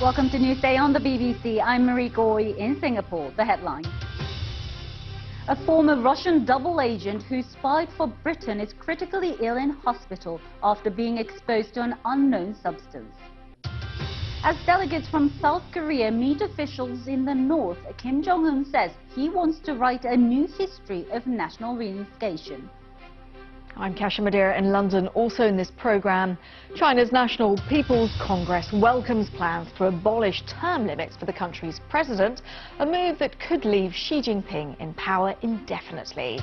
Welcome to Newsday on the BBC. I'm Marie Goy in Singapore. The headlines. A former Russian double agent who spied for Britain is critically ill in hospital after being exposed to an unknown substance. As delegates from South Korea meet officials in the north, Kim Jong-un says he wants to write a new history of national reunification. I'm Kasia Madeira in London. Also in this programme, China's National People's Congress welcomes plans to abolish term limits for the country's president, a move that could leave Xi Jinping in power indefinitely.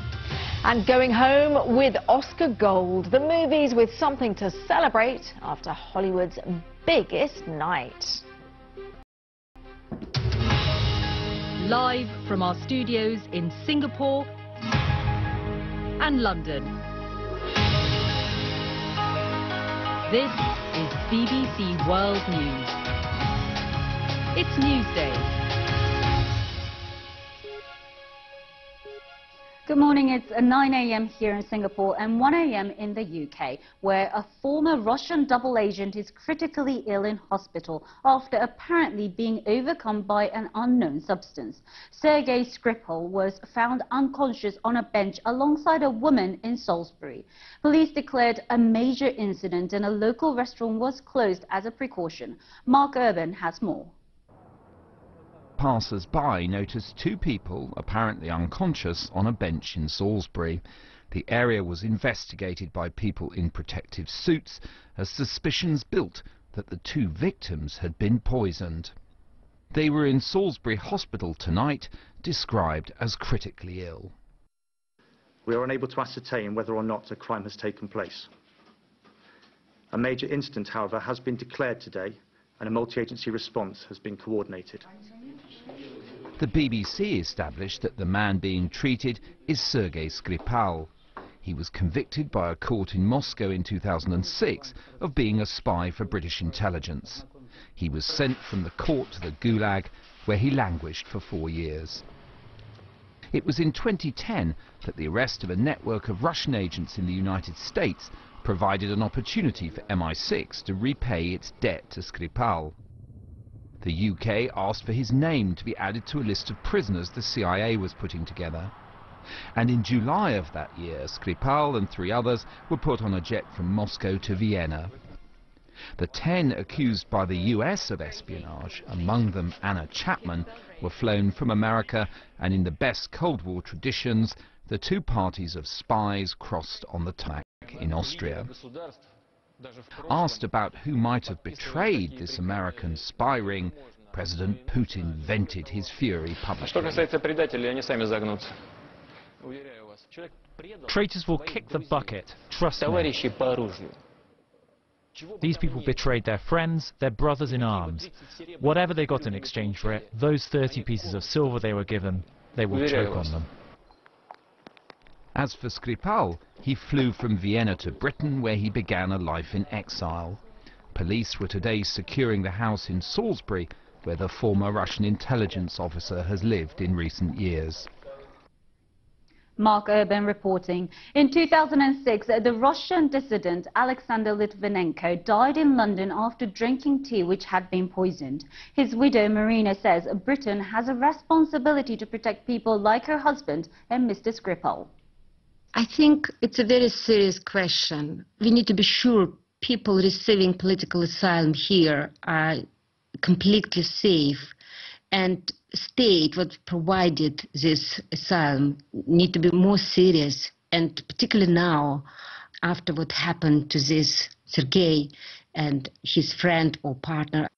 And going home with Oscar Gold, the movies with something to celebrate after Hollywood's biggest night. Live from our studios in Singapore and London. This is BBC World News. It's Newsday. Good morning. It's 9 a.m. here in Singapore and 1 a.m. in the UK, where a former Russian double agent is critically ill in hospital after apparently being overcome by an unknown substance. Sergei Skripal was found unconscious on a bench alongside a woman in Salisbury. Police declared a major incident and a local restaurant was closed as a precaution. Mark Urban has more. Passers-by noticed two people, apparently unconscious, on a bench in Salisbury. The area was investigated by people in protective suits as suspicions built that the two victims had been poisoned. They were in Salisbury Hospital tonight, described as critically ill. We are unable to ascertain whether or not a crime has taken place. A major incident, however, has been declared today and a multi-agency response has been coordinated. The BBC established that the man being treated is Sergei Skripal. He was convicted by a court in Moscow in 2006 of being a spy for British intelligence. He was sent from the court to the Gulag, where he languished for 4 years. It was in 2010 that the arrest of a network of Russian agents in the United States provided an opportunity for MI6 to repay its debt to Skripal. The UK asked for his name to be added to a list of prisoners the CIA was putting together. And in July of that year, Skripal and 3 others were put on a jet from Moscow to Vienna. The 10 accused by the US of espionage, among them Anna Chapman, were flown from America, and in the best Cold War traditions, the two parties of spies crossed on the track in Austria. Asked about who might have betrayed this American spy ring, President Putin vented his fury publicly. Traitors will kick the bucket, trust me. These people betrayed their friends, their brothers in arms. Whatever they got in exchange for it, those 30 pieces of silver they were given, they will choke on them. As for Skripal, he flew from Vienna to Britain, where he began a life in exile. Police were today securing the house in Salisbury, where the former Russian intelligence officer has lived in recent years. Mark Urban reporting. In 2006, the Russian dissident Alexander Litvinenko died in London after drinking tea which had been poisoned. His widow Marina says Britain has a responsibility to protect people like her husband and Mr. Skripal. I think it's a very serious question. We need to be sure people receiving political asylum here are completely safe, and state what provided this asylum need to be more serious, and particularly now after what happened to this Sergei and his friend or partner.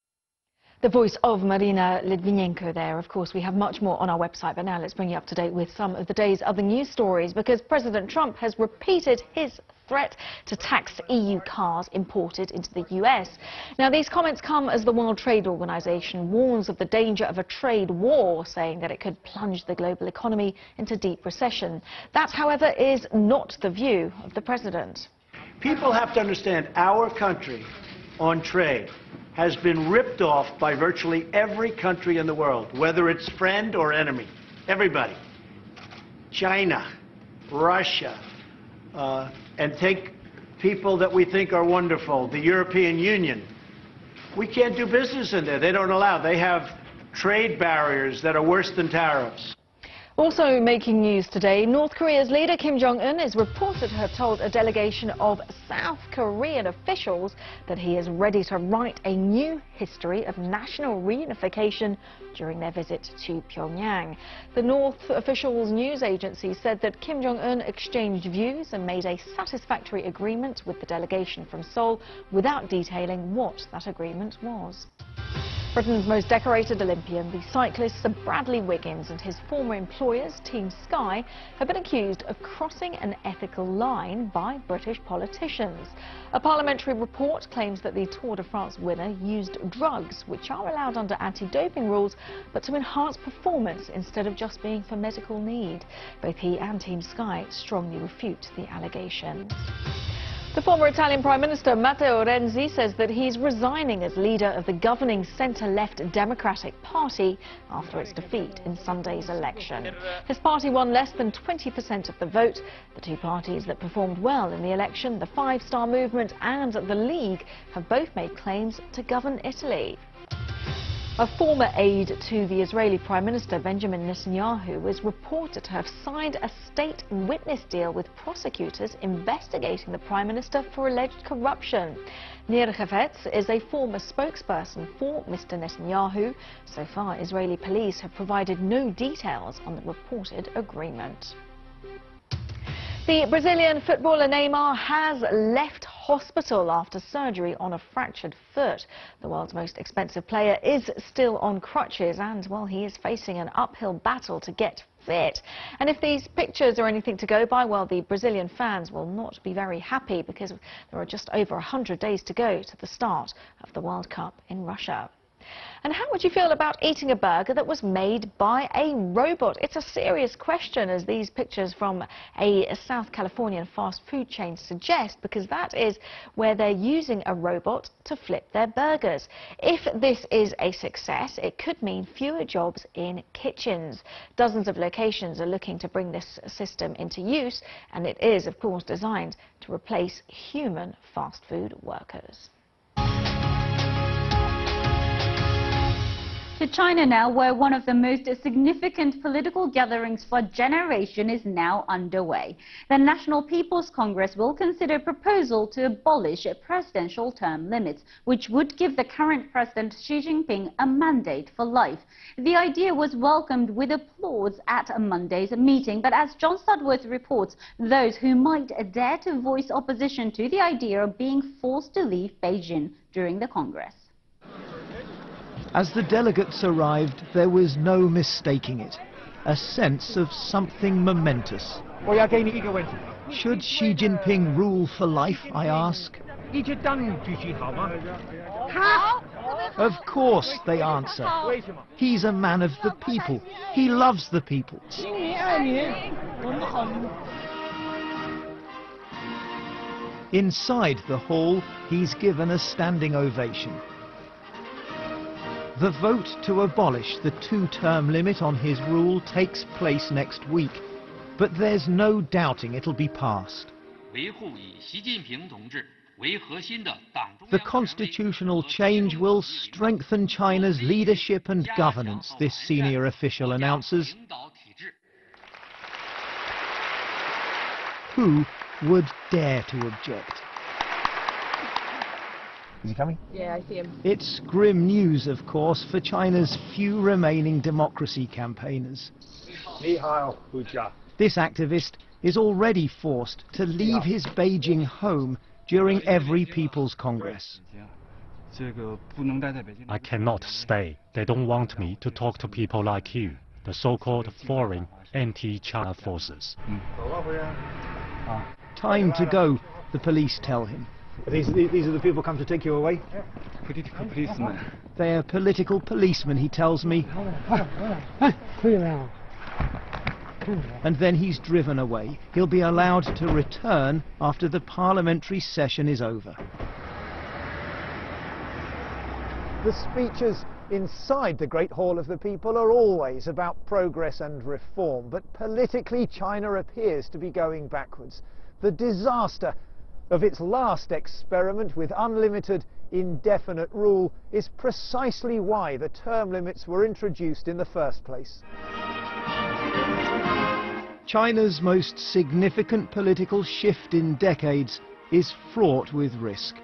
The voice of Marina Litvinenko there. Of course, we have much more on our website, but now let's bring you up to date with some of the day's other news stories, because President Trump has repeated his threat to tax EU cars imported into the US. Now, these comments come as the World Trade Organization warns of the danger of a trade war, saying that it could plunge the global economy into deep recession. That, however, is not the view of the president. People have to understand our country on trade has been ripped off by virtually every country in the world, whether it's friend or enemy. Everybody. China, Russia, and take people that we think are wonderful, the European Union. We can't do business in there. They don't allow. They have trade barriers that are worse than tariffs. Also making news today, North Korea's leader Kim Jong-un is reported to have told a delegation of South Korean officials that he is ready to write a new history of national reunification during their visit to Pyongyang. The North officials' news agency said that Kim Jong-un exchanged views and made a satisfactory agreement with the delegation from Seoul without detailing what that agreement was. Britain's most decorated Olympian, the cyclist Sir Bradley Wiggins, and his former employers, Team Sky, have been accused of crossing an ethical line by British politicians. A parliamentary report claims that the Tour de France winner used drugs, which are allowed under anti-doping rules, but to enhance performance instead of just being for medical need. Both he and Team Sky strongly refute the allegations. The former Italian Prime Minister Matteo Renzi says that he's resigning as leader of the governing centre-left Democratic Party after its defeat in Sunday's election. His party won less than 20% of the vote. The two parties that performed well in the election, the Five Star Movement and the League, have both made claims to govern Italy. A former aide to the Israeli Prime Minister Benjamin Netanyahu is reported to have signed a state witness deal with prosecutors investigating the Prime Minister for alleged corruption. Nir Havetz is a former spokesperson for Mr. Netanyahu. So far, Israeli police have provided no details on the reported agreement. The Brazilian footballer Neymar has left hospital after surgery on a fractured foot. The world's most expensive player is still on crutches and, well, he is facing an uphill battle to get fit. And if these pictures are anything to go by, well, the Brazilian fans will not be very happy because there are just over 100 days to go to the start of the World Cup in Russia. And how would you feel about eating a burger that was made by a robot? It's a serious question, as these pictures from a South Californian fast food chain suggest, because that is where they're using a robot to flip their burgers. If this is a success, it could mean fewer jobs in kitchens. Dozens of locations are looking to bring this system into use, and it is, of course, designed to replace human fast food workers. To China now, where one of the most significant political gatherings for a generation is now underway. The National People's Congress will consider a proposal to abolish presidential term limits, which would give the current President Xi Jinping a mandate for life. The idea was welcomed with applause at Monday's meeting, but as John Studworth reports, those who might dare to voice opposition to the idea are being forced to leave Beijing during the Congress. As the delegates arrived, there was no mistaking it. A sense of something momentous. Should Xi Jinping rule for life, I ask? Of course, they answer. He's a man of the people. He loves the people. Inside the hall, he's given a standing ovation. The vote to abolish the two-term limit on his rule takes place next week, but there's no doubting it'll be passed. The constitutional change will strengthen China's leadership and governance, this senior official announces. Who would dare to object? Is he coming? Yeah, I see him. It's grim news, of course, for China's few remaining democracy campaigners. This activist is already forced to leave his Beijing home during every People's Congress. I cannot stay. They don't want me to talk to people like you, the so-called foreign anti-China forces. Time to go, the police tell him. These are the people come to take you away? Political policemen. They're political policemen, he tells me. And then he's driven away. He'll be allowed to return after the parliamentary session is over. The speeches inside the Great Hall of the People are always about progress and reform, but politically China appears to be going backwards. The disaster of its last experiment with unlimited indefinite rule is precisely why the term limits were introduced in the first place. China's most significant political shift in decades is fraught with risk.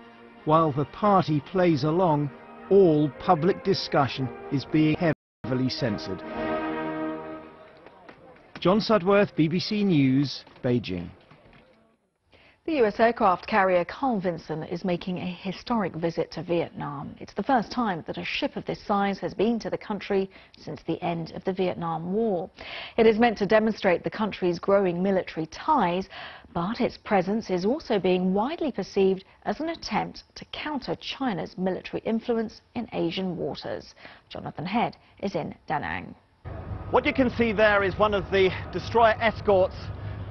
While the party plays along, all public discussion is being heavily censored. John Sudworth, BBC News, Beijing. The US aircraft carrier Carl Vinson is making a historic visit to Vietnam. It's the first time that a ship of this size has been to the country since the end of the Vietnam War. It is meant to demonstrate the country's growing military ties, but its presence is also being widely perceived as an attempt to counter China's military influence in Asian waters. Jonathan Head is in Da Nang. What you can see there is one of the destroyer escorts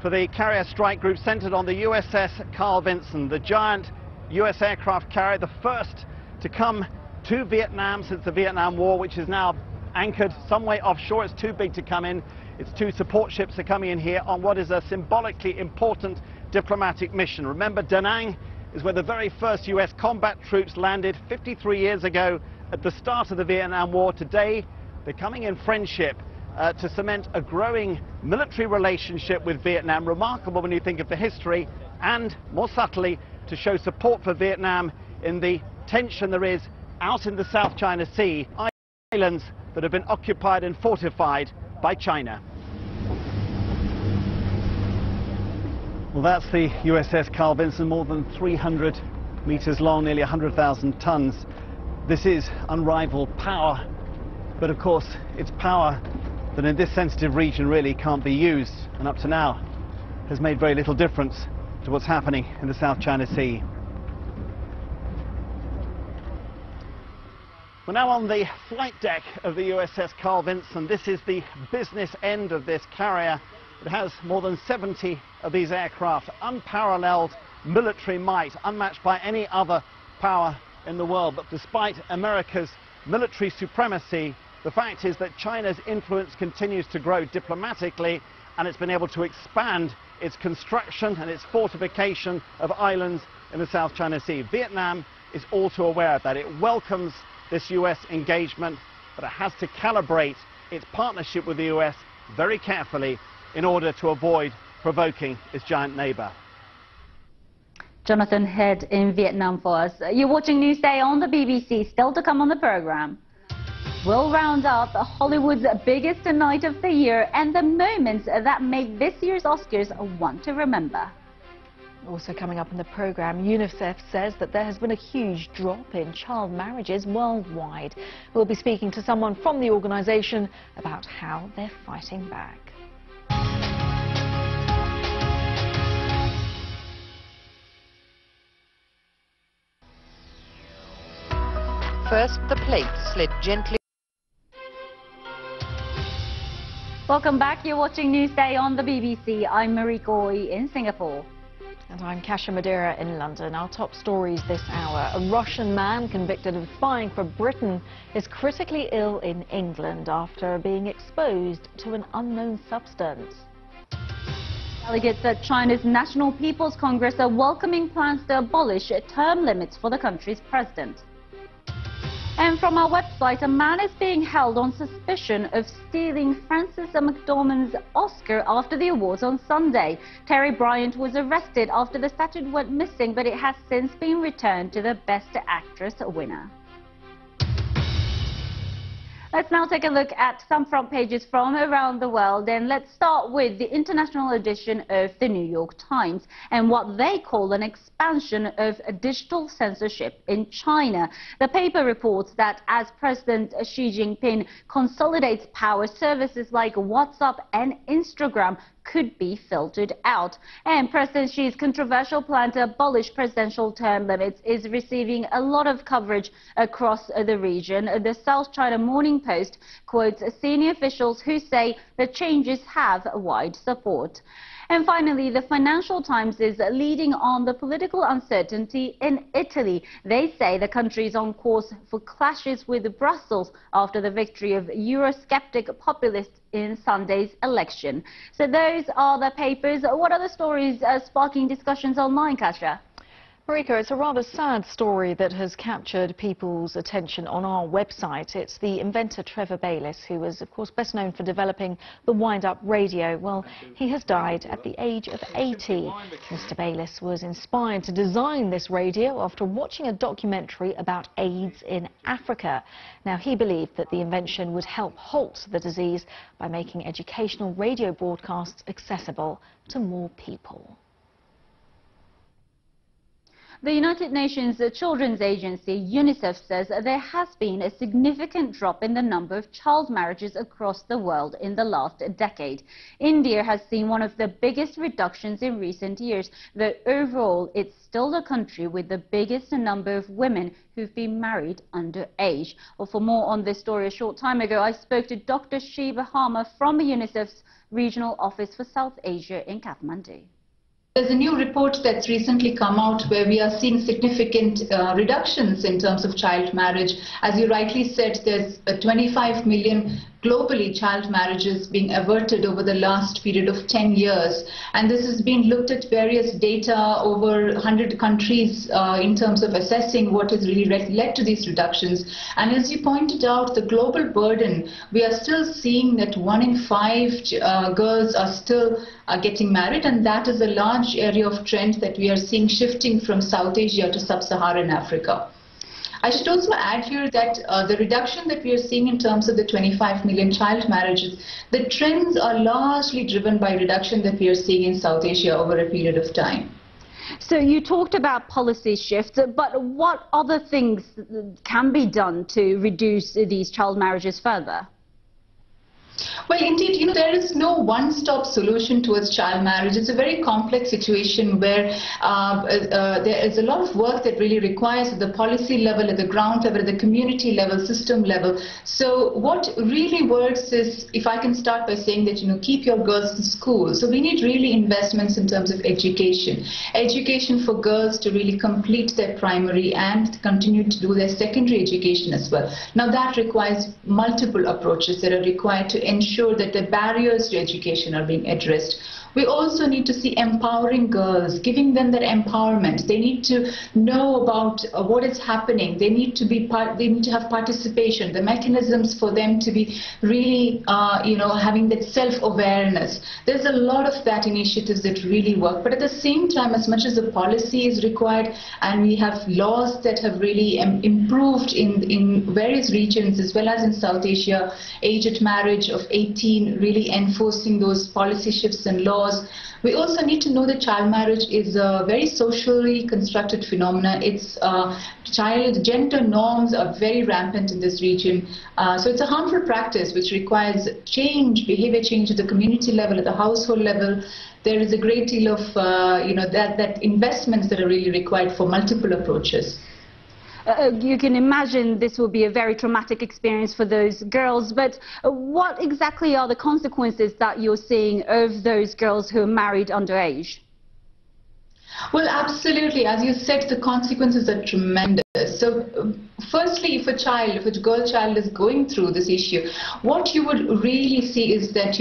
for the carrier strike group centered on the USS Carl Vinson, the giant US aircraft carrier, the first to come to Vietnam since the Vietnam War, which is now anchored some way offshore. It's too big to come in. Its two support ships are coming in here on what is a symbolically important diplomatic mission. Remember, Da Nang is where the very first US combat troops landed 53 years ago at the start of the Vietnam War. Today, they're coming in friendship to cement a growing military relationship with Vietnam, remarkable when you think of the history, and more subtly to show support for Vietnam in the tension there is out in the South China Sea, islands that have been occupied and fortified by China. Well, that's the USS Carl Vinson, more than 300 meters long, nearly 100,000 tons. This is unrivaled power, but of course it's power that in this sensitive region really can't be used, and up to now has made very little difference to what's happening in the South China Sea. We're now on the flight deck of the USS Carl Vinson. This is the business end of this carrier. It has more than 70 of these aircraft, unparalleled military might, unmatched by any other power in the world. But despite America's military supremacy, the fact is that China's influence continues to grow diplomatically, and it's been able to expand its construction and its fortification of islands in the South China Sea. Vietnam is all too aware of that. It welcomes this US engagement, but it has to calibrate its partnership with the US very carefully in order to avoid provoking its giant neighbor. Jonathan Head in Vietnam for us. You're watching Newsday on the BBC. Still to come on the program, we'll round up Hollywood's biggest night of the year and the moments that made this year's Oscars one to remember. Also coming up in the program, UNICEF says that there has been a huge drop in child marriages worldwide. We'll be speaking to someone from the organisation about how they're fighting back. First, the plate slid gently. Welcome back. You're watching Newsday on the BBC. I'm Mariko Oi in Singapore. And I'm Kasia Madeira in London. Our top stories this hour. A Russian man convicted of spying for Britain is critically ill in England after being exposed to an unknown substance. Delegates at China's National People's Congress are welcoming plans to abolish term limits for the country's president. And from our website, a man is being held on suspicion of stealing Frances McDormand's Oscar after the awards on Sunday. Terry Bryant was arrested after the statue went missing, but it has since been returned to the Best Actress winner. Let's now take a look at some front pages from around the world, and let's start with the international edition of the New York Times and what they call an expansion of digital censorship in China. The paper reports that as President Xi Jinping consolidates power, services like WhatsApp and Instagram could be filtered out. And President Xi's controversial plan to abolish presidential term limits is receiving a lot of coverage across the region. The South China Morning Post quotes senior officials who say the changes have wide support. And finally, the Financial Times is leading on the political uncertainty in Italy. They say the country is on course for clashes with Brussels after the victory of Eurosceptic populists in Sunday's election. So those are the papers. What other stories are sparking discussions online, Kasia? Marika, it's a rather sad story that has captured people's attention on our website. It's the inventor Trevor Bayliss, who was, of course, best known for developing the wind-up radio. Well, he has died at the age of 80. Mr. Bayliss was inspired to design this radio after watching a documentary about AIDS in Africa. Now, he believed that the invention would help halt the disease by making educational radio broadcasts accessible to more people. The United Nations Children's Agency, UNICEF, says there has been a significant drop in the number of child marriages across the world in the last decade. India has seen one of the biggest reductions in recent years, though overall it's still the country with the biggest number of women who've been married under age. Well, for more on this story, a short time ago I spoke to Dr. Shiva Harma from UNICEF's Regional Office for South Asia in Kathmandu. There's a new report that's recently come out where we are seeing significant reductions in terms of child marriage. As you rightly said, there's 25 million globally child marriages being averted over the last period of 10 years. And this has been looked at various data over 100 countries in terms of assessing what has really led to these reductions. And as you pointed out, the global burden, we are still seeing that 1 in 5 girls are still getting married, and that is a large area of trend that we are seeing shifting from South Asia to Sub-Saharan Africa. I should also add here that the reduction that we are seeing in terms of the 25 million child marriages, the trends are largely driven by reduction that we are seeing in South Asia over a period of time. So you talked about policy shifts, but what other things can be done to reduce these child marriages further? Well, indeed, there is no one-stop solution towards child marriage. It's a very complex situation where there is a lot of work that really requires at the policy level, at the ground level, at the community level, system level. So what really works is, if I can start by saying that, keep your girls in school. So we need really investments in terms of education. Education for girls to really complete their primary and continue to do their secondary education as well. Now that requires multiple approaches that are required to ensure that the barriers to education are being addressed. We also need to see empowering girls, giving them that empowerment. They need to know about what is happening. They need to have participation, the mechanisms for them to be really, having that self-awareness. There's a lot of that initiatives that really work. But at the same time, as much as the policy is required, and we have laws that have really improved in various regions, as well as in South Asia, age at marriage of 18, really enforcing those policy shifts and laws. We also need to know that child marriage is a very socially constructed phenomenon. It's gender norms are very rampant in this region. So it's a harmful practice which requires change, behavior change at the community level, at the household level. There is a great deal of that investments that are really required for multiple approaches. You can imagine this will be a very traumatic experience for those girls, but what exactly are the consequences that you're seeing of those girls who are married underage? Well, absolutely. As you said, the consequences are tremendous. So firstly, if a girl child is going through this issue, what you would really see is that,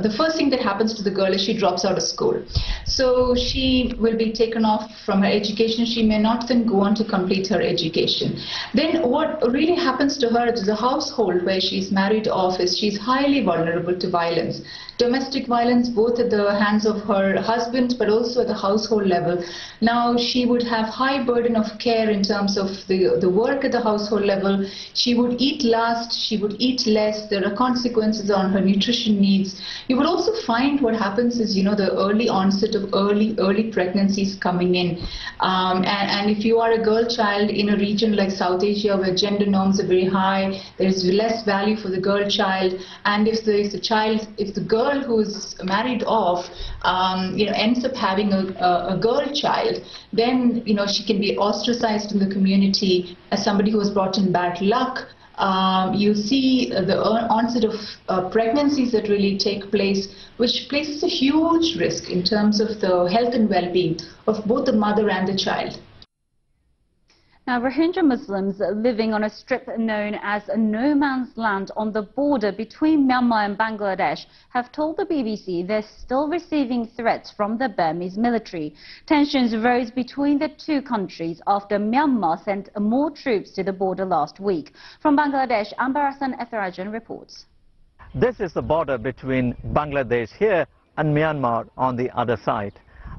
the first thing that happens to the girl is she drops out of school. So she will be taken off from her education. She may not then go on to complete her education. Then what really happens to her is the household where she's married off is she's highly vulnerable to violence. Domestic violence, both at the hands of her husband, but also at the household level. Now, she would have high burden of care in terms of the work at the household level. She would eat last, she would eat less. There are consequences on her nutrition needs. You would also find what happens is, the early onset of early pregnancies coming in. And if you are a girl child in a region like South Asia where gender norms are very high, there is less value for the girl child. And if the girl who's married off, ends up having a girl child, then, she can be ostracized in the community as somebody who was brought in bad luck. You see the onset of pregnancies that really take place, which places a huge risk in terms of the health and well-being of both the mother and the child. Now, Rohingya Muslims living on a strip known as no man's land on the border between Myanmar and Bangladesh have told the BBC they're still receiving threats from the Burmese military. Tensions rose between the two countries after Myanmar sent more troops to the border last week. From Bangladesh, Ambarasan Etharajan reports. This is the border between Bangladesh here and Myanmar on the other side.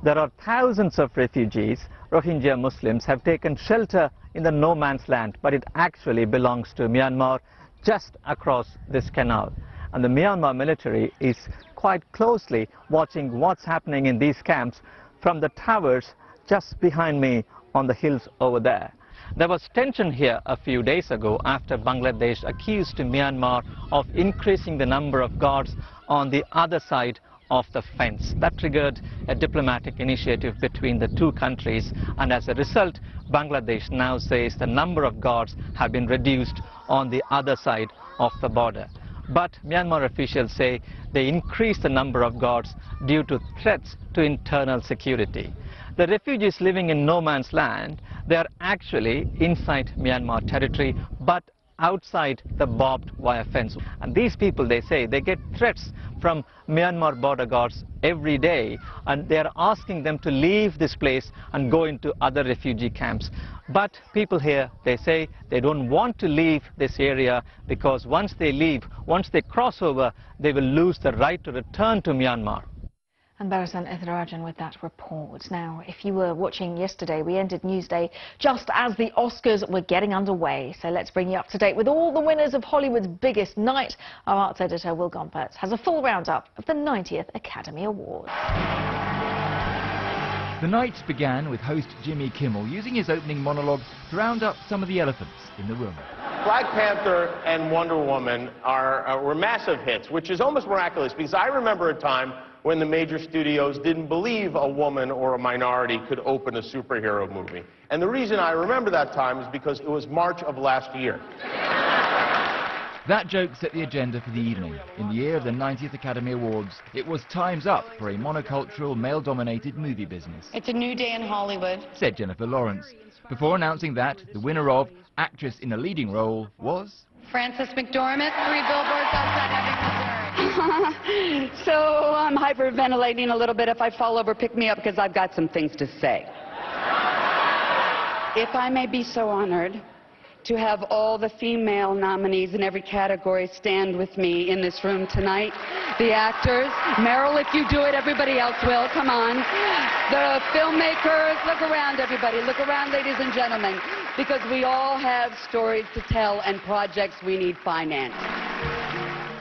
There are thousands of refugees. Rohingya Muslims have taken shelter in the no man's land, but it actually belongs to Myanmar just across this canal. And the Myanmar military is quite closely watching what's happening in these camps from the towers just behind me on the hills over there. There was tension here a few days ago after Bangladesh accused Myanmar of increasing the number of guards on the other side of the fence. That triggered a diplomatic initiative between the two countries, and as a result, Bangladesh now says the number of guards have been reduced on the other side of the border. But Myanmar officials say they increased the number of guards due to threats to internal security. The refugees living in no man's land, they are actually inside Myanmar territory, but outside the barbed wire fence. And these people, they say, they get threats from Myanmar border guards every day, and they are asking them to leave this place and go into other refugee camps. But people here, they say they don't want to leave this area because once they leave, once they cross over, they will lose the right to return to Myanmar. And Ambarasan Etharajan with that report. Now, if you were watching yesterday, we ended Newsday just as the Oscars were getting underway. So let's bring you up to date with all the winners of Hollywood's biggest night. Our arts editor, Will Gompertz, has a full roundup of the 90th Academy Awards. The night began with host Jimmy Kimmel using his opening monologue to round up some of the elephants in the room. Black Panther and Wonder Woman were massive hits, which is almost miraculous because I remember a time when the major studios didn't believe a woman or a minority could open a superhero movie. And the reason I remember that time is because it was March of last year. That joke set the agenda for the evening. In the year of the 90th Academy Awards, it was time's up for a monocultural, male-dominated movie business. It's a new day in Hollywood, said Jennifer Lawrence, before announcing that the winner of Actress in a Leading Role was Frances McDormand, 3 Billboards Outside Ebbing, Missouri. So I'm hyperventilating a little bit. If I fall over, pick me up because I've got some things to say. If I may be so honored to have all the female nominees in every category stand with me in this room tonight. The actors, Meryl, if you do it, everybody else will, come on. The filmmakers, look around everybody, look around ladies and gentlemen, because we all have stories to tell and projects we need finance.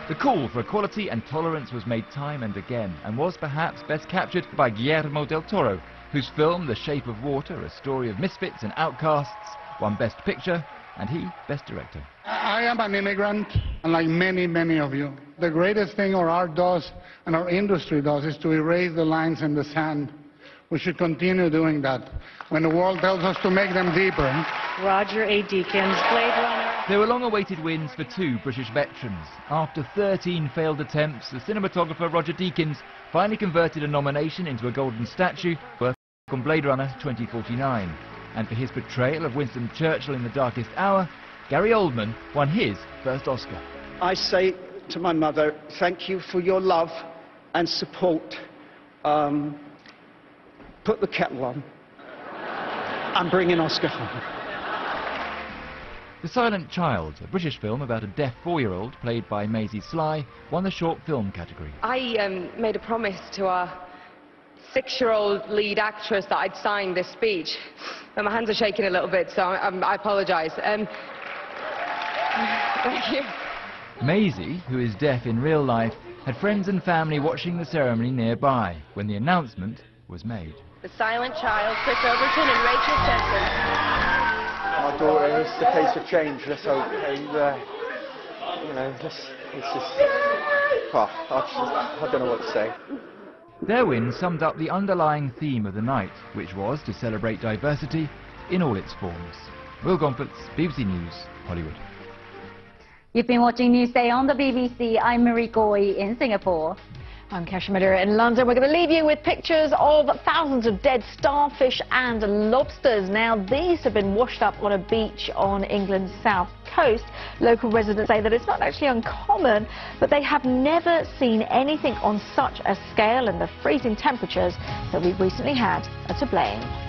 The call for equality and tolerance was made time and again, and was perhaps best captured by Guillermo del Toro, whose film The Shape of Water, a story of misfits and outcasts, won Best Picture, and he Best Director. I am an immigrant, and like many, many of you, the greatest thing our art does and our industry does is to erase the lines in the sand. We should continue doing that when the world tells us to make them deeper. Roger A. Deakins, Blade Runner. There were long-awaited wins for 2 British veterans. After 13 failed attempts, the cinematographer Roger Deakins finally converted a nomination into a golden statue for on Blade Runner 2049. And for his portrayal of Winston Churchill in The Darkest Hour, Gary Oldman won his first Oscar. I say to my mother, thank you for your love and support. Put the kettle on. I'm bringing Oscar home. The Silent Child, a British film about a deaf 4-year-old played by Maisie Sly, won the short film category. I made a promise to our 6-year-old lead actress that I'd sign this speech, but my hands are shaking a little bit, so I apologise. Thank you. Maisie, who is deaf in real life, had friends and family watching the ceremony nearby when the announcement was made. The Silent Child, Chris Overton and Rachel Stetson. My daughter is the case of change, let's hope. And, you know, it's just... Oh, I don't know what to say. Their win summed up the underlying theme of the night, which was to celebrate diversity in all its forms. Will Gompertz, BBC News, Hollywood. You've been watching Newsday on the BBC. I'm Marie Goy in Singapore. I'm Kesha Madura in London. We're going to leave you with pictures of thousands of dead starfish and lobsters. Now, these have been washed up on a beach on England's south coast. Local residents say that it's not actually uncommon, but they have never seen anything on such a scale, and the freezing temperatures that we've recently had are to blame.